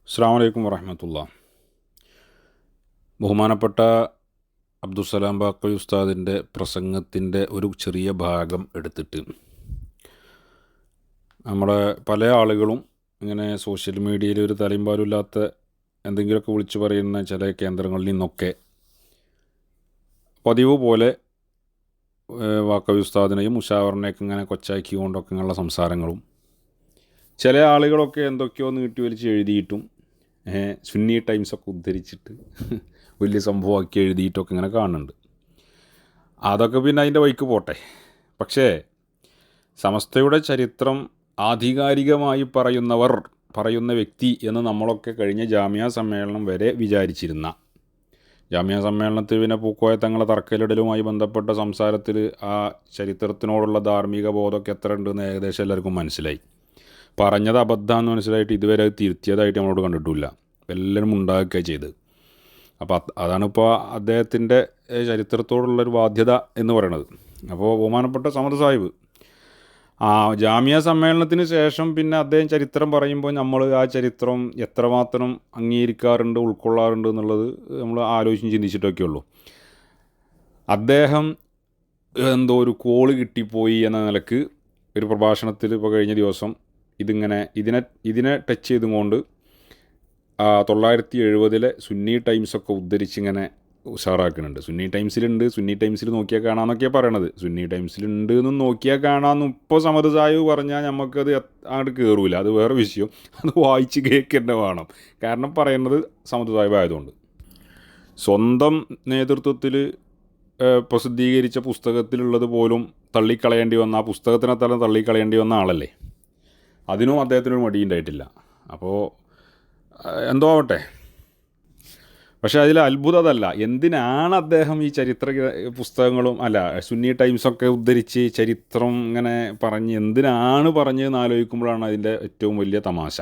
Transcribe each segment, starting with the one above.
അസ്സലാമു അലൈക്കും വറഹ്മത്തുള്ളാഹി. ബഹുമാനപ്പെട്ട അബ്ദുസ്സലാം ബാക്കവി ഉസ്താദിൻ്റെ പ്രസംഗത്തിൻ്റെ ഒരു ചെറിയ ഭാഗം എടുത്തിട്ട് നമ്മുടെ പല ആളുകളും ഇങ്ങനെ സോഷ്യൽ മീഡിയയിൽ ഒരു തലയും പാലും ഇല്ലാത്ത എന്തെങ്കിലുമൊക്കെ വിളിച്ചു പറയുന്ന ചില കേന്ദ്രങ്ങളിൽ നിന്നൊക്കെ പതിവ് പോലെ ബാക്കവി ഉസ്താദിനെയും മുഷാവറിനെയൊക്കെ ഇങ്ങനെ കൊച്ചാക്കിക്കൊണ്ടൊക്കെ ഉള്ള സംസാരങ്ങളും ചില ആളുകളൊക്കെ എന്തൊക്കെയോ നീട്ടി വലിച്ച് എഴുതിയിട്ടും സുന്നി ടൈംസൊക്കെ ഉദ്ധരിച്ചിട്ട് വലിയ സംഭവമാക്കി എഴുതിയിട്ടൊക്കെ ഇങ്ങനെ കാണുന്നുണ്ട്. അതൊക്കെ പിന്നെ അതിൻ്റെ വഴിക്ക് പോട്ടെ. പക്ഷേ സമസ്തയുടെ ചരിത്രം ആധികാരികമായി പറയുന്ന വ്യക്തി എന്ന് നമ്മളൊക്കെ കഴിഞ്ഞ ജാമിയ സമ്മേളനം വരെ വിചാരിച്ചിരുന്ന, ജാമിയ സമ്മേളനത്തിൽ പിന്നെ പൂക്കോയ തങ്ങളെ തറക്കല്ലിടലുമായി ബന്ധപ്പെട്ട സംസാരത്തിൽ ആ ചരിത്രത്തിനോടുള്ള ധാർമ്മിക ബോധമൊക്കെ എത്ര ഉണ്ടെന്ന് ഏകദേശം എല്ലാവർക്കും മനസ്സിലായി. പറഞ്ഞത് അബദ്ധമാണെന്ന് മനസ്സിലായിട്ട് ഇതുവരെ അത് തിരുത്തിയതായിട്ട് നമ്മളോട് കണ്ടിട്ടില്ല. എല്ലാവരും ഉണ്ടാക്കുകയാണ് ചെയ്ത്. അപ്പോൾ അതാണിപ്പോൾ അദ്ദേഹത്തിൻ്റെ ചരിത്രത്തോടുള്ളൊരു ബാധ്യത എന്ന് പറയുന്നത്. അപ്പോൾ ബഹുമാനപ്പെട്ട സമദ് സാഹിബ് ആ ജാമിയ സമ്മേളനത്തിന് ശേഷം പിന്നെ അദ്ദേഹം ചരിത്രം പറയുമ്പോൾ നമ്മൾ ആ ചരിത്രം എത്രമാത്രം അംഗീകരിക്കാറുണ്ട്, ഉൾക്കൊള്ളാറുണ്ട് എന്നുള്ളത് നമ്മൾ ആലോചിച്ച് ചിന്തിച്ചിട്ടൊക്കെ ഉള്ളൂ. അദ്ദേഹം എന്തോ ഒരു കോള് കിട്ടിപ്പോയി എന്ന നിലക്ക് ഒരു പ്രഭാഷണത്തിൽ ഇപ്പോൾ കഴിഞ്ഞ ദിവസം ഇതിനെ ടച്ച് ചെയ്തുകൊണ്ട് 970 സുന്നി ടൈംസൊക്കെ ഉദ്ധരിച്ചിങ്ങനെ ഉഷാറാക്കുന്നുണ്ട്. സുന്നി ടൈംസിൽ നോക്കിയാൽ കാണാമെന്നൊക്കെയാണ് പറയണത്. സുന്നി ടൈംസിലുണ്ട് എന്നും നോക്കിയാൽ കാണാമെന്നും ഇപ്പോൾ സമദ് സാഹിബ് പറഞ്ഞാൽ നമുക്കത് അങ്ങോട്ട് കയറൂല. അത് വേറെ വിഷയം. അത് വായിച്ച് കേൾക്കേണ്ട വേണം. കാരണം പറയുന്നത് സമദ് സാഹിബ് ആയതുകൊണ്ട്. സ്വന്തം നേതൃത്വത്തിൽ പ്രസിദ്ധീകരിച്ച പുസ്തകത്തിലുള്ളത് പോലും തള്ളിക്കളയേണ്ടി വന്ന, ആ പുസ്തകത്തിനെ തന്നെ തള്ളിക്കളയേണ്ടി വന്ന ആളല്ലേ. അതിനും അദ്ദേഹത്തിനൊരു മടിയുണ്ടായിട്ടില്ല. അപ്പോൾ എന്തോ ആവട്ടെ. പക്ഷേ അതിൽ അത്ഭുതം അതല്ല. എന്തിനാണ് അദ്ദേഹം ഈ ചരിത്ര പുസ്തകങ്ങളും സുന്നി ടൈംസൊക്കെ ഉദ്ധരിച്ച് ചരിത്രം ഇങ്ങനെ പറഞ്ഞ് എന്തിനാണ് പറഞ്ഞതെന്ന് ആലോചിക്കുമ്പോഴാണ് അതിൻ്റെ ഏറ്റവും വലിയ തമാശ.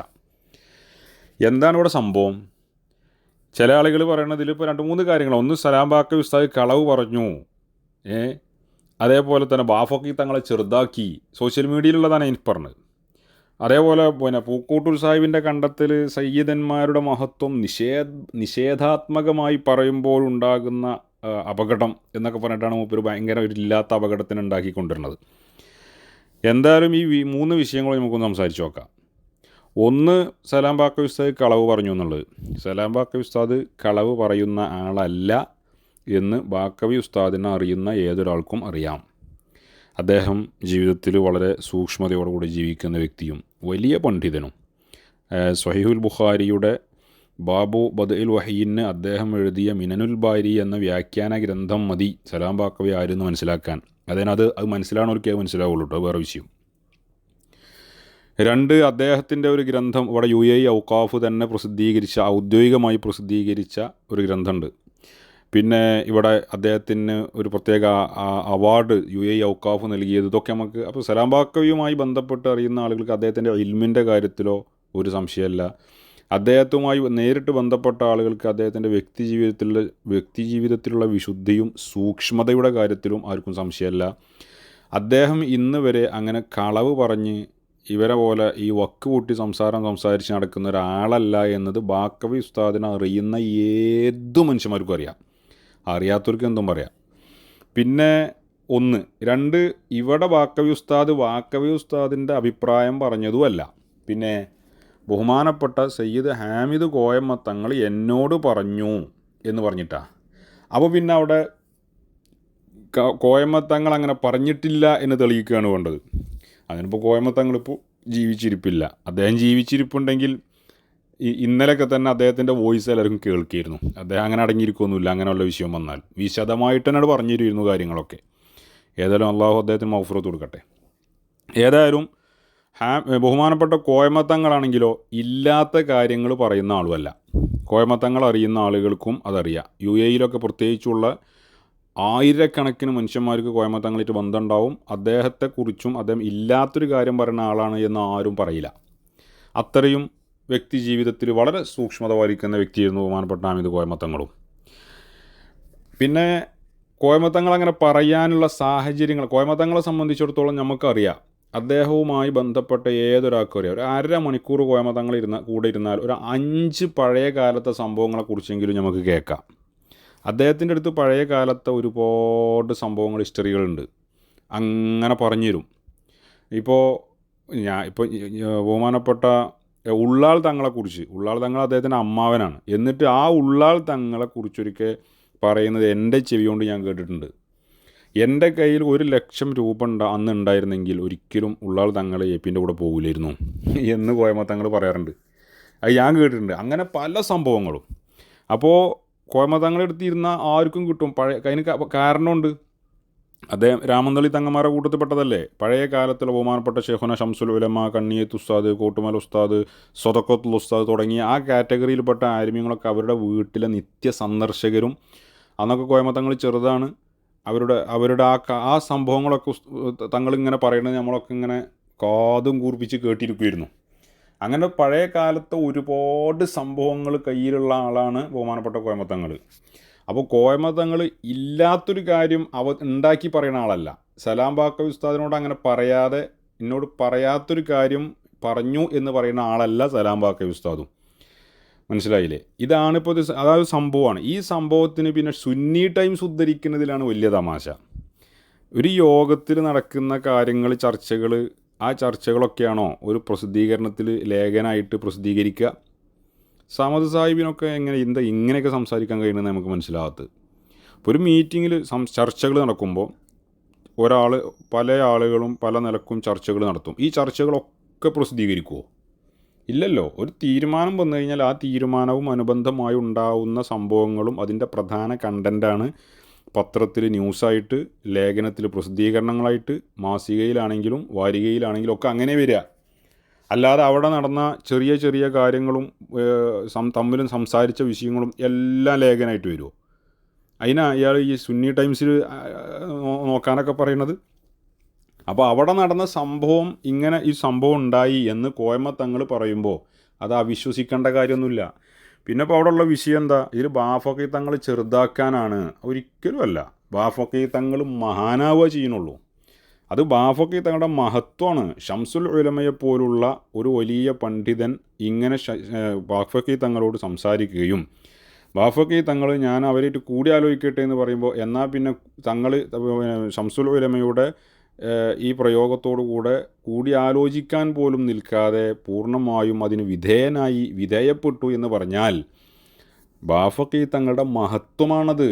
എന്താണ് ഇവിടെ സംഭവം? ചില ആളുകൾ പറയണതിൽ ഇപ്പോൾ 2-3 കാര്യങ്ങൾ. ഒന്ന്, സലാം ബാക്കവി ഉസ്താദ് കളവ് പറഞ്ഞു, അതേപോലെ തന്നെ ബാഫക്കി തങ്ങളെ ചെറുതാക്കി, സോഷ്യൽ മീഡിയയിലുള്ളതാണ് എനിക്ക് പറഞ്ഞത്. അതേപോലെ പിന്നെ പൂക്കോട്ടൂർ സാഹിബിൻ്റെ കണ്ടെത്തൽ സയ്യിദന്മാരുടെ മഹത്വം നിഷേധാത്മകമായി പറയുമ്പോഴുണ്ടാകുന്ന അപകടം എന്നൊക്കെ പറഞ്ഞിട്ടാണ് മൂപ്പര് ഭയങ്കര ഒരു ഇല്ലാത്ത അപകടത്തിന് ഉണ്ടാക്കിക്കൊണ്ടിരുന്നത്. എന്തായാലും ഈ 3 വിഷയങ്ങളും നമുക്കൊന്ന് സംസാരിച്ച് നോക്കാം. ഒന്ന്, സലാം ബാക്കവി ഉസ്താദ് കളവ് പറഞ്ഞു എന്നുള്ളത്. സലാം ബാക്കവി ഉസ്താദ് കളവ് പറയുന്ന ആളല്ല എന്ന് ബാക്കവി ഉസ്താദിനെ അറിയുന്ന ഏതൊരാൾക്കും അറിയാം. അദ്ദേഹം ജീവിതത്തിൽ വളരെ സൂക്ഷ്മതയോടുകൂടി ജീവിക്കുന്ന വ്യക്തിയും വലിയ പണ്ഡിതനും. സ്വഹീഹുൽ ബുഖാരിയുടെ ബാബു ബദ്ഇൽ വഹീന് അദ്ദേഹം എഴുതിയ മിനനുൽ ബാരി എന്ന വ്യാഖ്യാന ഗ്രന്ഥം മതി സലാം ബാക്കവി ആരെന്ന് മനസ്സിലാക്കാൻ. അത് മനസ്സിലാണവർക്കേ മനസ്സിലാവുള്ളൂ കേട്ടോ, വേറെ വിഷയം. 2, അദ്ദേഹത്തിൻ്റെ ഒരു ഗ്രന്ഥം ഇവിടെ UAE ഔക്കാഫ് തന്നെ ഔദ്യോഗികമായി പ്രസിദ്ധീകരിച്ച ഒരു ഗ്രന്ഥമുണ്ട്. പിന്നെ ഇവിടെ അദ്ദേഹത്തിന് ഒരു പ്രത്യേക അവാർഡ് UAE ഔക്കാഫ് നൽകിയത്. ഇതൊക്കെ നമുക്ക് അപ്പോൾ സലാം ബാക്കവിയുമായി ബന്ധപ്പെട്ട് അറിയുന്ന ആളുകൾക്ക് അദ്ദേഹത്തിൻ്റെ ഇൽമിൻ്റെ കാര്യത്തിലോ ഒരു സംശയമല്ല. അദ്ദേഹത്തുമായി നേരിട്ട് ബന്ധപ്പെട്ട ആളുകൾക്ക് അദ്ദേഹത്തിൻ്റെ വ്യക്തിജീവിതത്തിലുള്ള വിശുദ്ധിയും സൂക്ഷ്മതയുടെ കാര്യത്തിലും ആർക്കും സംശയമല്ല. അദ്ദേഹം ഇന്ന് വരെ അങ്ങനെ കളവ് പറഞ്ഞ് ഇവരെ പോലെ ഈ വക്ക് കൂട്ടി സംസാരിച്ച് നടക്കുന്ന ഒരാളല്ല എന്നത് ബാക്കവി ഉസ്താദിനെ അറിയുന്ന ഏതു മനുഷ്യന്മാർക്കും അറിയാം. അറിയാത്തവർക്ക് എന്തും പറയാം. പിന്നെ 1, 2, ഇവിടെ ബാക്കവി ഉസ്താദിൻ്റെ അഭിപ്രായം പറഞ്ഞതുമല്ല. പിന്നെ ബഹുമാനപ്പെട്ട സയ്യിദ് ഹാമിദ് കോയമ്മ തങ്ങൾ എന്നോട് പറഞ്ഞു എന്ന് പറഞ്ഞിട്ടാണ്. അപ്പോൾ പിന്നെ അവിടെ കോയമ്മ തങ്ങൾ അങ്ങനെ പറഞ്ഞിട്ടില്ല എന്ന് തെളിയിക്കുകയാണ് വേണ്ടത്. അതിനിപ്പോൾ കോയമ്മ തങ്ങളിപ്പോൾ ജീവിച്ചിരിപ്പില്ല. അദ്ദേഹം ജീവിച്ചിരിപ്പുണ്ടെങ്കിൽ ഇന്നലെയൊക്കെ തന്നെ അദ്ദേഹത്തിൻ്റെ വോയിസ് എല്ലാവർക്കും കേൾക്കിയിരുന്നു. അദ്ദേഹം അങ്ങനെ അടങ്ങിയിരിക്കൊന്നുമില്ല. അങ്ങനെയുള്ള വിഷയം വന്നാൽ വിശദമായിട്ട് തന്നെ പറഞ്ഞിരുന്നു കാര്യങ്ങളൊക്കെ. ഏതായാലും അള്ളാഹു അദ്ദേഹത്തിന് മഗ്ഫിറത്ത് കൊടുക്കട്ടെ. ഏതായാലും ബഹുമാനപ്പെട്ട കോയമത്തങ്ങളാണെങ്കിലോ ഇല്ലാത്ത കാര്യങ്ങൾ പറയുന്ന ആളുമല്ല. കോയമത്തങ്ങൾ അറിയുന്ന ആളുകൾക്കും അതറിയാം. UAEയിലൊക്കെ പ്രത്യേകിച്ചുള്ള ആയിരക്കണക്കിന് മനുഷ്യന്മാർക്ക് കോയമത്തങ്ങളായിട്ട് ബന്ധമുണ്ടാവും. അദ്ദേഹത്തെക്കുറിച്ചും അദ്ദേഹം ഇല്ലാത്തൊരു കാര്യം പറയുന്ന ആളാണ് എന്ന് ആരും പറയില്ല. അത്രയും വ്യക്തി ജീവിതത്തിൽ വളരെ സൂക്ഷ്മത പാലിക്കുന്ന വ്യക്തിയായിരുന്നു ബഹുമാനപ്പെട്ട ഹാമിദ് കോയമത്തങ്ങളും. പിന്നെ കോയമത്തങ്ങൾ അങ്ങനെ പറയാനുള്ള സാഹചര്യങ്ങൾ കോയമത്തങ്ങളെ സംബന്ധിച്ചിടത്തോളം നമുക്കറിയാം. അദ്ദേഹവുമായി ബന്ധപ്പെട്ട ഏതൊരാൾക്കും അറിയാം. ഒരു അര മണിക്കൂർ കോയമതങ്ങൾ കൂടെ ഇരുന്നാൽ ഒരു 5 പഴയ കാലത്തെ സംഭവങ്ങളെക്കുറിച്ചെങ്കിലും നമുക്ക് കേൾക്കാം. അദ്ദേഹത്തിൻ്റെ അടുത്ത് പഴയ കാലത്തെ ഒരുപാട് സംഭവങ്ങൾ, ഹിസ്റ്ററികളുണ്ട്. അങ്ങനെ പറഞ്ഞു തരും. ഇപ്പോൾ ബഹുമാനപ്പെട്ട ഉള്ളാൾ തങ്ങളെക്കുറിച്ച്, ഉള്ളാൾ തങ്ങൾ അദ്ദേഹത്തിൻ്റെ അമ്മാവനാണ്. എന്നിട്ട് ആ ഉള്ളാൾ തങ്ങളെക്കുറിച്ചൊരിക്കൽ പറയുന്നത് എൻ്റെ ചെവി കൊണ്ട് ഞാൻ കേട്ടിട്ടുണ്ട്. എൻ്റെ കയ്യിൽ 1,00,000 രൂപ അന്ന് ഉണ്ടായിരുന്നെങ്കിൽ ഒരിക്കലും ഉള്ളാൾ തങ്ങൾ ഏപ്പിൻ്റെ കൂടെ പോകില്ലായിരുന്നു എന്ന് കോയമത്തങ്ങൾ പറയാറുണ്ട്. അത് ഞാൻ കേട്ടിട്ടുണ്ട്. അങ്ങനെ പല സംഭവങ്ങളും. അപ്പോൾ കോയമത്തങ്ങളെടുത്തിരുന്ന ആർക്കും കിട്ടും. അതിന് കാരണമുണ്ട്. അദ്ദേഹം രാമന്തളി തങ്ങന്മാരുടെ കൂട്ടത്തിൽപ്പെട്ടതല്ലേ. പഴയ കാലത്തുള്ള ബഹുമാനപ്പെട്ട ഷെയ്ഖുന ഷംസുൽ ഉലമ, കണ്ണിയത്ത് ഉസ്താദ്, കോട്ടുമൽ ഉസ്താദ്, സ്വതക്കത്തുൽ ഉസ്താദ് തുടങ്ങിയ ആ കാറ്റഗറിയിൽപ്പെട്ട ആലിമീങ്ങളൊക്കെ അവരുടെ വീട്ടിലെ നിത്യ സന്ദർശകരും. അന്നൊക്കെ കോയമത്തങ്ങൾ ചെറുതാണ്. അവരുടെ ആ സംഭവങ്ങളൊക്കെ തങ്ങളിങ്ങനെ പറയുന്നത് നമ്മളൊക്കെ ഇങ്ങനെ കാതും കൂർപ്പിച്ച് കേട്ടിരിക്കുമായിരുന്നു. അങ്ങനെ പഴയ കാലത്തെ ഒരുപാട് സംഭവങ്ങൾ കയ്യിലുള്ള ആളാണ് ബഹുമാനപ്പെട്ട കോയമത്തങ്ങൾ. അപ്പോൾ കോയമത്തങ്ങൾ ഇല്ലാത്തൊരു കാര്യം ഉണ്ടാക്കി പറയുന്ന ആളല്ല. സലാം ബാക്കവി ഉസ്താദിനോട് അങ്ങനെ പറയാതെ, എന്നോട് പറയാത്തൊരു കാര്യം പറഞ്ഞു എന്ന് പറയുന്ന ആളല്ല സലാം ബാക്കവി ഉസ്താദും. മനസ്സിലായില്ലേ? ഇതാണിപ്പോൾ അതൊരു സംഭവമാണ്. ഈ സംഭവത്തിന് പിന്നെ സുന്നി ടൈംസ് ഉദ്ധരിക്കുന്നതിലാണ് വലിയ തമാശ. ഒരു യോഗത്തിൽ നടക്കുന്ന കാര്യങ്ങൾ, ചർച്ചകൾ, ആ ചർച്ചകളൊക്കെയാണോ ഒരു പ്രസിദ്ധീകരണത്തിൽ ലേഖനമായിട്ട് പ്രസിദ്ധീകരിക്കുക? സമദ് സാഹിബിനൊക്കെ ഇങ്ങനെയൊക്കെ സംസാരിക്കാൻ കഴിയുന്നത് നമുക്ക് മനസ്സിലാകാത്തത്. ഇപ്പോൾ ഒരു മീറ്റിങ്ങിൽ ചർച്ചകൾ നടക്കുമ്പോൾ പല ആളുകളും പല നിലക്കും ചർച്ചകൾ നടത്തും. ഈ ചർച്ചകളൊക്കെ പ്രസിദ്ധീകരിക്കുമോ? ഇല്ലല്ലോ. ഒരു തീരുമാനം വന്നു കഴിഞ്ഞാൽ ആ തീരുമാനവും അനുബന്ധമായി ഉണ്ടാവുന്ന സംഭവങ്ങളും അതിൻ്റെ പ്രധാന കണ്ടൻ്റാണ് പത്രത്തിൽ ന്യൂസായിട്ട്, ലേഖനത്തിൽ പ്രസിദ്ധീകരണങ്ങളായിട്ട്, മാസികയിലാണെങ്കിലും വാരികയിലാണെങ്കിലും ഒക്കെ അങ്ങനെ വരിക. അല്ലാതെ അവിടെ നടന്ന ചെറിയ ചെറിയ കാര്യങ്ങളും തമ്മിലും സംസാരിച്ച വിഷയങ്ങളും എല്ലാം ലേഖനമായിട്ട് വരുമോ? അതിനാണ് ഇയാൾ ഈ സുന്നി ടൈംസിൽ നോക്കാനൊക്കെ പറയുന്നത്. അപ്പോൾ അവിടെ നടന്ന സംഭവം, ഇങ്ങനെ ഈ സംഭവം ഉണ്ടായി എന്ന് കോയമത്തങ്ങൾ പറയുമ്പോൾ അത് അവിശ്വസിക്കേണ്ട കാര്യമൊന്നുമില്ല. പിന്നെ ഇപ്പോൾ അവിടെ ഉള്ള വിഷയം എന്താ? ഇതിൽ ബാഫക്കി തങ്ങൾ ചെറുതാക്കാനാണ്? ഒരിക്കലും അല്ല. ബാഫക്കി തങ്ങൾ മഹാനാവുക ചെയ്യുന്നുള്ളൂ. അത് ബാഫക്കി തങ്ങളുടെ മഹത്വമാണ്. ഷംസുൽ ഉലമയെപ്പോലുള്ള ഒരു വലിയ പണ്ഡിതൻ ഇങ്ങനെ ബാഫക്കി തങ്ങളോട് സംസാരിക്കുകയും ബാഫക്കി തങ്ങൾ ഞാൻ അവരായിട്ട് കൂടി ആലോചിക്കട്ടെ എന്ന് പറയുമ്പോൾ, എന്നാൽ പിന്നെ തങ്ങൾ ഷംസുൽ ഉലമയുടെ ഈ പ്രയോഗത്തോടുകൂടെ കൂടി ആലോചിക്കാൻ പോലും നിൽക്കാതെ പൂർണ്ണമായും അതിന് വിധേയപ്പെട്ടു എന്ന് പറഞ്ഞാൽ ബാഫക്കി തങ്ങളുടെ മഹത്വമാണത്.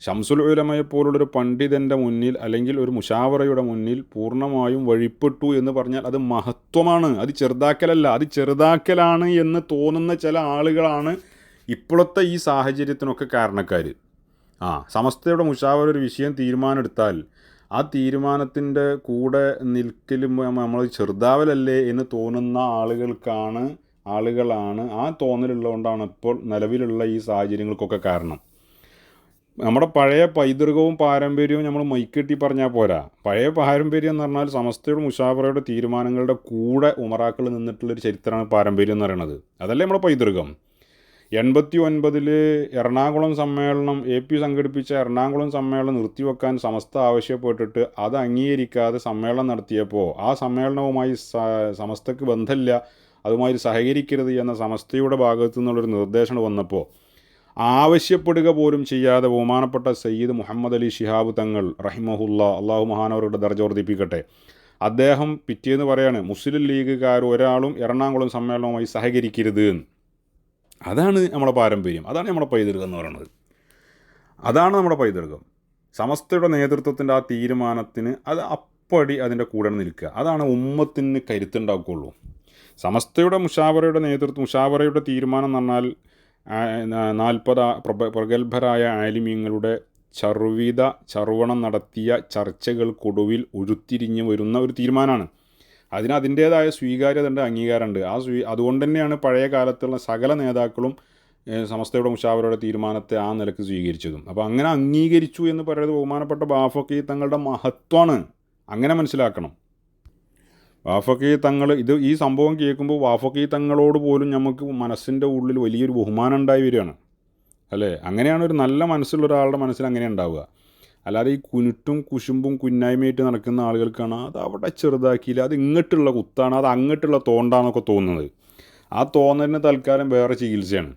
ഷംസുൽ ഉലമയെപ്പോലുള്ളൊരു പണ്ഡിതൻ്റെ മുന്നിൽ അല്ലെങ്കിൽ ഒരു മുഷാവറയുടെ മുന്നിൽ പൂർണ്ണമായും വഴിപ്പെട്ടു എന്ന് പറഞ്ഞാൽ അത് മഹത്വമാണ്. അത് ചെറുതാക്കലല്ല. അത് ചെറുതാക്കലാണ് എന്ന് തോന്നുന്ന ചില ആളുകളാണ് ഇപ്പോഴത്തെ ഈ സാഹചര്യത്തിനൊക്കെ കാരണക്കാർ. സമസ്തയുടെ മുഷാവറ ഒരു വിഷയം തീരുമാനമെടുത്താൽ ആ തീരുമാനത്തിൻ്റെ കൂടെ നിൽക്കലും നമ്മൾ ചെറുതാവലല്ലേ എന്ന് തോന്നുന്ന ആളുകളാണ് ആ തോന്നലുള്ളതുകൊണ്ടാണ് ഇപ്പോൾ നിലവിലുള്ള ഈ സാഹചര്യങ്ങൾക്കൊക്കെ കാരണം. നമ്മുടെ പഴയ പൈതൃകവും പാരമ്പര്യവും നമ്മൾ മൈക്കെട്ടി പറഞ്ഞാൽ പോരാ. പഴയ പാരമ്പര്യം എന്ന് പറഞ്ഞാൽ സമസ്തയുടെ മുഷാവറയുടെ തീരുമാനങ്ങളുടെ കൂടെ ഉമറാക്കൾ നിന്നിട്ടുള്ളൊരു ചരിത്രമാണ് പാരമ്പര്യം എന്ന് പറയുന്നത്. അതല്ലേ നമ്മുടെ പൈതൃകം. 89 എറണാകുളം സമ്മേളനം, AP സംഘടിപ്പിച്ച എറണാകുളം സമ്മേളനം നിർത്തിവെക്കാൻ സമസ്ത ആവശ്യപ്പെട്ടിട്ട് അത് അംഗീകരിക്കാതെ സമ്മേളനം നടത്തിയപ്പോൾ ആ സമ്മേളനവുമായി സമസ്തക്ക് ബന്ധമില്ല, അതുമായി സഹകരിക്കരുത് എന്ന സമസ്തയുടെ ഭാഗത്തു നിന്നുള്ളൊരു നിർദ്ദേശം വന്നപ്പോൾ ആവശ്യപ്പെടുക പോലും ചെയ്യാതെ ബഹുമാനപ്പെട്ട സയ്യിദ് മുഹമ്മദ് അലി ശിഹാബ് തങ്ങൾ റഹിമഹുല്ല, അള്ളാഹു മഹാനവരുടെ ദർജ വർദ്ധിപ്പിക്കട്ടെ, അദ്ദേഹം പിറ്റേന്ന് പറയാണ് മുസ്ലിം ലീഗുകാർ ഒരാളും എറണാകുളം സമ്മേളനവുമായി സഹകരിക്കരുത്. അതാണ് നമ്മുടെ പാരമ്പര്യം, അതാണ് നമ്മുടെ പൈതൃകം എന്ന് പറയുന്നത്. അതാണ് നമ്മുടെ പൈതൃകം. സമസ്തയുടെ നേതൃത്വത്തിൻ്റെ ആ തീരുമാനത്തിന് അത് അപ്പടി അതിൻ്റെ കൂടെ നിൽക്കുക. അതാണ് ഉമ്മത്തിന് കരുത്തുണ്ടാക്കുകയുള്ളൂ. സമസ്തയുടെ മുഷാവറയുടെ തീരുമാനം എന്ന് പറഞ്ഞാൽ 40 പ്രഗത്ഭരായ ആലിമീങ്ങളുടെ ചർവണം നടത്തിയ ചർച്ചകൾക്കൊടുവിൽ ഉരുത്തിരിഞ്ഞ് വരുന്ന ഒരു തീരുമാനമാണ്. അതിന് അതിൻ്റേതായ സ്വീകാര്യതയുണ്ട്, അംഗീകാരമുണ്ട്. അതുകൊണ്ട് തന്നെയാണ് പഴയ കാലത്തുള്ള സകല നേതാക്കളും സമസ്തയുടെ മുഷാവറയുടെ തീരുമാനത്തെ ആ നിലക്ക് സ്വീകരിച്ചതും. അപ്പോൾ അങ്ങനെ അംഗീകരിച്ചു എന്ന് പറയുന്നത് ബഹുമാനപ്പെട്ട ബാഫക്കി തങ്ങളുടെ മഹത്വമാണ്. അങ്ങനെ മനസ്സിലാക്കണം. ബാഫക്കി തങ്ങൾ ഈ സംഭവം കേൾക്കുമ്പോൾ ബാഫക്കി തങ്ങളോട് പോലും നമുക്ക് മനസ്സിൻ്റെ ഉള്ളിൽ വലിയൊരു ബഹുമാനം ഉണ്ടായി വരികയാണ്, അല്ലേ? അങ്ങനെയാണ് ഒരു നല്ല മനസ്സുള്ള ഒരാളുടെ മനസ്സിൽ അങ്ങനെ ഉണ്ടാവുക. അല്ലാതെ ഈ കുനുട്ടും കുശുമ്പും കുന്നായ്മയായിട്ട് നടക്കുന്ന ആളുകൾക്കാണ് അത് അവിടെ ചെറുതാക്കിയില്ല, അത് ഇങ്ങോട്ടുള്ള കുത്താണ്, അത് അങ്ങോട്ടുള്ള തോണ്ടാന്നൊക്കെ തോന്നുന്നത്. ആ തോന്നലിന് തൽക്കാലം വേറെ ചികിത്സയാണ്.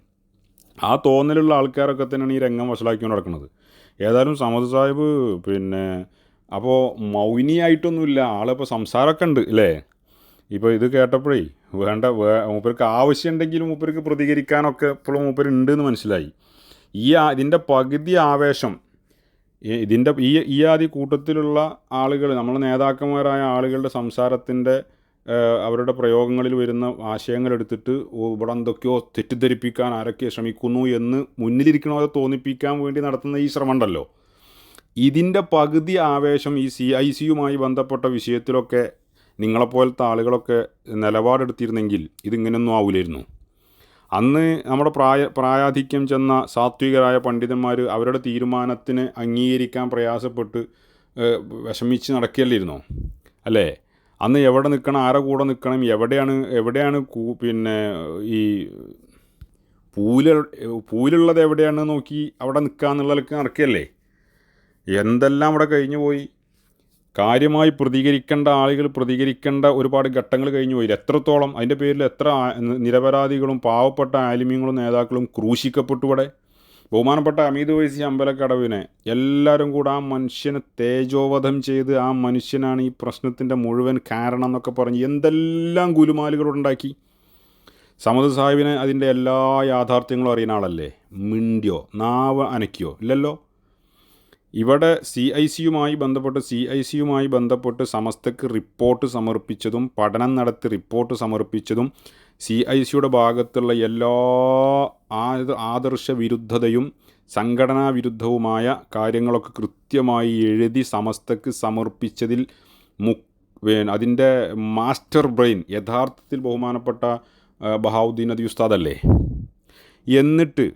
ആ തോന്നലുള്ള ആൾക്കാരൊക്കെ തന്നെയാണ് ഈ രംഗം വഷളാക്കിക്കൊണ്ട് നടക്കുന്നത്. ഏതായാലും സമദ് സാഹിബ് പിന്നെ അപ്പോൾ മൗനിയായിട്ടൊന്നുമില്ല, ആളിപ്പോൾ സംസാരമൊക്കെ ഉണ്ട് അല്ലേ. ഇപ്പോൾ ഇത് കേട്ടപ്പോഴേ മൂപ്പർക്ക് ആവശ്യമുണ്ടെങ്കിലും മൂപ്പർക്ക് പ്രതികരിക്കാനൊക്കെ ഇപ്പോഴും മൂപ്പരുണ്ട് എന്ന് മനസ്സിലായി. ഇതിൻ്റെ പകുതി ആവേശം ഇതിൻ്റെ ഈ ആദ്യ കൂട്ടത്തിലുള്ള ആളുകൾ, നമ്മളെ നേതാക്കന്മാരായ ആളുകളുടെ സംസാരത്തിൻ്റെ അവരുടെ പ്രയോഗങ്ങളിൽ വരുന്ന ആശയങ്ങളെടുത്തിട്ട് ഇവിടെ എന്തൊക്കെയോ തെറ്റിദ്ധരിപ്പിക്കാൻ ആരൊക്കെ ശ്രമിക്കുന്നു എന്ന് മുന്നിലിരിക്കണവരെ തോന്നിപ്പിക്കാൻ വേണ്ടി നടത്തുന്ന ഈ ശ്രമം ഉണ്ടല്ലോ, ഇതിൻ്റെ പകുതി ആവേശം ഈ CIC-യുമായി ബന്ധപ്പെട്ട വിഷയത്തിലൊക്കെ നിങ്ങളെപ്പോലത്തെ ആളുകളൊക്കെ നിലപാടെടുത്തിരുന്നെങ്കിൽ ഇതിങ്ങനെയൊന്നും ആവില്ലായിരുന്നു. അന്ന് നമ്മുടെ പ്രായാധിക്യം ചെന്ന സാത്വികരായ പണ്ഡിതന്മാർ അവരുടെ തീരുമാനത്തിന് അംഗീകരിക്കാൻ പ്രയാസപ്പെട്ട് വിഷമിച്ച് നടക്കുകയല്ലായിരുന്നോ അല്ലേ? അന്ന് എവിടെ നിൽക്കണം, ആരെ കൂടെ നിൽക്കണം, എവിടെയാണ് പിന്നെ ഈ പൂലുള്ളത് എവിടെയാണ് നോക്കി അവിടെ നിൽക്കുക എന്നുള്ളതൊക്കെ നടക്കുകയല്ലേ. എന്തെല്ലാം അവിടെ കഴിഞ്ഞു പോയി. കാര്യമായി പ്രതികരിക്കേണ്ട ആളുകൾ പ്രതികരിക്കേണ്ട ഒരുപാട് ഘട്ടങ്ങൾ കഴിഞ്ഞു പോയി. എത്രത്തോളം അതിൻ്റെ പേരിൽ എത്ര നിരപരാധികളും പാവപ്പെട്ട ആലിമ്യങ്ങളും നേതാക്കളും ക്രൂശിക്കപ്പെട്ടു. ഇവിടെ ബഹുമാനപ്പെട്ട ഹമീദ് ഫൈസി അമ്പലക്കടവിനെ എല്ലാവരും കൂടെ ആ മനുഷ്യനെ തേജോവധം ചെയ്ത് ആ മനുഷ്യനാണ് ഈ പ്രശ്നത്തിൻ്റെ മുഴുവൻ കാരണം എന്നൊക്കെ പറഞ്ഞ് എന്തെല്ലാം ഗുലുമാലുകളുണ്ടാക്കി. സമദ് സാഹിബിനെ അതിൻ്റെ എല്ലാ യാഥാർത്ഥ്യങ്ങളും അറിയുന്ന ആളല്ലേ. മിണ്ടിയോ, നാവ് അനക്കിയോ? ഇല്ലല്ലോ. ഇവിടെ CIC-യുമായി ബന്ധപ്പെട്ട് സമസ്തക്ക് റിപ്പോർട്ട് സമർപ്പിച്ചതും പഠനം നടത്തി റിപ്പോർട്ട് സമർപ്പിച്ചതും CIC-യുടെ ഭാഗത്തുള്ള എല്ലാ ആദർശ വിരുദ്ധതയും സംഘടനാ വിരുദ്ധവുമായ കാര്യങ്ങളൊക്കെ കൃത്യമായി എഴുതി സമസ്തക്ക് സമർപ്പിച്ചതിൽ അതിൻ്റെ മാസ്റ്റർ ബ്രെയിൻ യഥാർത്ഥത്തിൽ ബഹുമാനപ്പെട്ട ബഹാവുദ്ദീൻ നദി ഉസ്താദല്ലേ. എന്നിട്ട്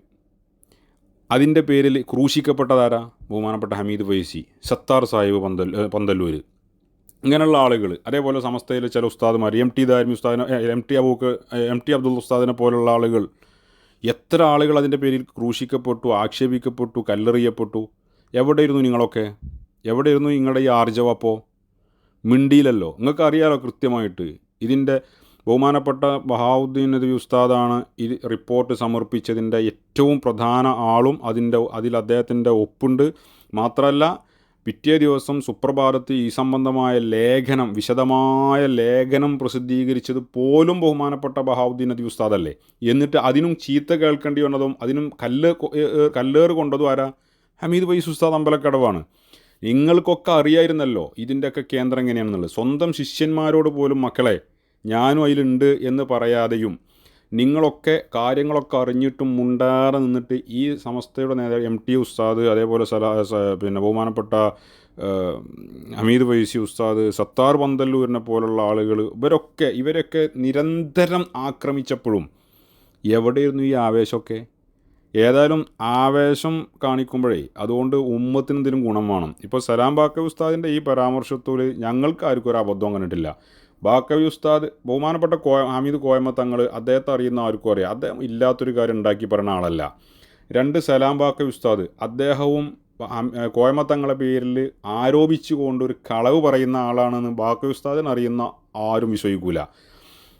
അതിൻ്റെ പേരിൽ ക്രൂശിക്കപ്പെട്ടതാരാ? ബഹുമാനപ്പെട്ട ഹമീദ് ഫൈസി, സത്താർ സാഹിബ് പന്തല്ലൂർ, ഇങ്ങനെയുള്ള ആളുകൾ. അതേപോലെ സമസ്തയിലെ ചില ഉസ്താദുമാർ, MT ദാരിമി ഉസ്താദിനെ, MT അബ്ദുൽ ഉസ്താദിനെ പോലുള്ള ആളുകൾ, എത്ര ആളുകൾ അതിൻ്റെ പേരിൽ ക്രൂശിക്കപ്പെട്ടു, ആക്ഷേപിക്കപ്പെട്ടു, കല്ലെറിയപ്പെട്ടു. എവിടെയിരുന്നു നിങ്ങളൊക്കെ? എവിടെയിരുന്നു നിങ്ങളുടെ ഈ ആർജവം? അപ്പോൾ മിണ്ടിയില്ലല്ലോ. നിങ്ങൾക്ക് അറിയാലോ കൃത്യമായിട്ട്. ഇതിൻ്റെ ബഹുമാനപ്പെട്ട ബഹാവുദ്ദീൻ നദവി ഉസ്താദാണ് ഈ റിപ്പോർട്ട് സമർപ്പിച്ചതിൻ്റെ ഏറ്റവും പ്രധാന ആളും. അതിൽ അദ്ദേഹത്തിൻ്റെ ഒപ്പുണ്ട്. മാത്രമല്ല പിറ്റേ ദിവസം സുപ്രഭാതത്തിൽ ഈ സംബന്ധമായ ലേഖനം, വിശദമായ ലേഖനം പ്രസിദ്ധീകരിച്ചത് പോലും ബഹുമാനപ്പെട്ട ബഹാവുദ്ദീൻ നദവി ഉസ്താദല്ലേ. എന്നിട്ട് അതിനും ചീത്ത കേൾക്കേണ്ടി വന്നതും അതിനും കല്ലേറ് കൊണ്ടതും ആരാ? ഹമീദ് ഫൈസി ഉസ്താദ് അമ്പലക്കടവാണ്. നിങ്ങൾക്കൊക്കെ അറിയായിരുന്നല്ലോ ഇതിൻ്റെയൊക്കെ കേന്ദ്രം എങ്ങനെയാണെന്നുള്ളത്. സ്വന്തം ശിഷ്യന്മാരോട് പോലും മക്കളെ ഞാനും അതിലുണ്ട് എന്ന് പറയാതെയും നിങ്ങളൊക്കെ കാര്യങ്ങളൊക്കെ അറിഞ്ഞിട്ടും മുണ്ടാറെ നിന്നിട്ട് ഈ സമസ്തയുടെ നേതാവ് MT ഉസ്താദ്, അതേപോലെ പിന്നെ ബഹുമാനപ്പെട്ട ഹമീദ് ഫൈസി ഉസ്താദ്, സത്താർ പന്തല്ലൂരിനെ പോലുള്ള ആളുകൾ, ഇവരൊക്കെ നിരന്തരം ആക്രമിച്ചപ്പോഴും എവിടെയായിരുന്നു ഈ ആവേശമൊക്കെ? ഏതായാലും ആവേശം കാണിക്കുമ്പോഴേ അതുകൊണ്ട് ഉമ്മത്തിന് എന്തിനും ഗുണം വേണം. ഇപ്പോൾ സലാം ബാക്കവി ഉസ്താദിൻ്റെ ഈ പരാമർശത്തിൽ ഞങ്ങൾക്ക് ആർക്കും ഒരു അബദ്ധം കണ്ടിട്ടില്ല. ബാക്കവി ഉസ്താദ് ബഹുമാനപ്പെട്ട ഹമീദ് കോയമ്മ തങ്ങൾ, അദ്ദേഹത്തെ അറിയുന്ന ആർക്കും അറിയാം, അദ്ദേഹം ഇല്ലാത്തൊരു കാര്യം ഉണ്ടാക്കി പറയുന്ന ആളല്ല. 2 സലാം ബാക്കവി ഉസ്താദ്, അദ്ദേഹവും കോയമ്മ തങ്ങളെ പേരിൽ ആരോപിച്ചുകൊണ്ട് ഒരു കളവ് പറയുന്ന ആളാണെന്ന് ബാക്കവി ഉസ്താദിന് അറിയുന്ന ആരും വിശ്വസിക്കൂല.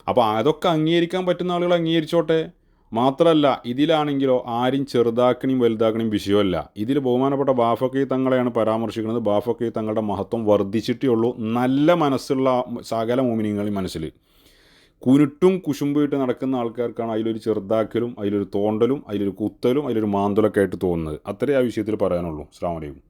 അപ്പോൾ അതൊക്കെ അംഗീകരിക്കാൻ പറ്റുന്ന ആളുകൾ അംഗീകരിച്ചോട്ടെ. മാത്രമല്ല ഇതിലാണെങ്കിലോ ആരും ചെറുതാക്കണയും വലുതാക്കണയും വിഷയമല്ല. ഇതിൽ ബഹുമാനപ്പെട്ട ബാഫക്കി തങ്ങളെയാണ് പരാമർശിക്കുന്നത്. ബാഫക്കി തങ്ങളുടെ മഹത്വം വർദ്ധിച്ചിട്ടേ ഉള്ളൂ നല്ല മനസ്സുള്ള സകല മോമിനിയങ്ങളെയും മനസ്സിൽ. കുരുട്ടും കുശുമ്പിട്ട് നടക്കുന്ന ആൾക്കാർക്കാണ് അതിലൊരു ചെറുതാക്കലും അതിലൊരു തോണ്ടലും അതിലൊരു കുത്തലും അതിലൊരു മാന്തലൊക്കെ ആയിട്ട് തോന്നുന്നത്. അത്രേ ആ വിഷയത്തിൽ പറയാനുള്ളൂ. അസ്സലാമു അലൈക്കും.